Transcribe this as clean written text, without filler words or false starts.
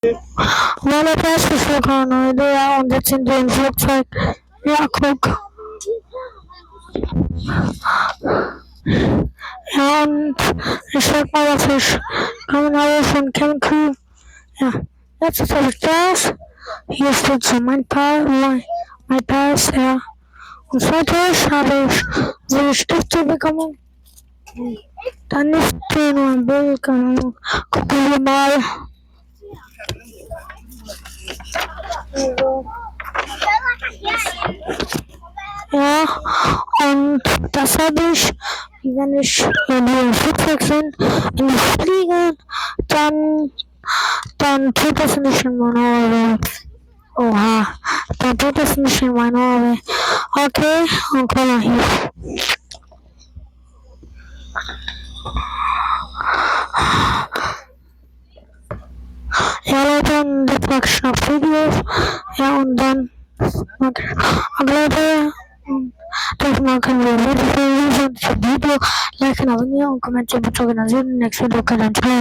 Meine Festbesucher Idee und jetzt sind wir im Flugzeug. Ja, guck. Ja, und ich sag mal, dass ich komme alle von Cancun. Ja, jetzt habe ich das. Hier steht so mein Pass, ja. Und zweitens habe ich so eine Stifte bekommen. Dann ist hier nur ein Bild, keine Ahnung. Gucken wir mal. Ja, und das habe ich, wenn wir im Flugzeug sind, wenn wir fliegen, dann tut das nicht in meine Ohren. Oha, dann tut das nicht in meine Ohren. Okay, und guck mal hier. Ja, Leute, und jetzt mache ich noch Videos. Ja, und dann und Leute, das machen wir wieder für Video, liken, abonnieren und kommentieren, bezogen an nächstes Video, ciao.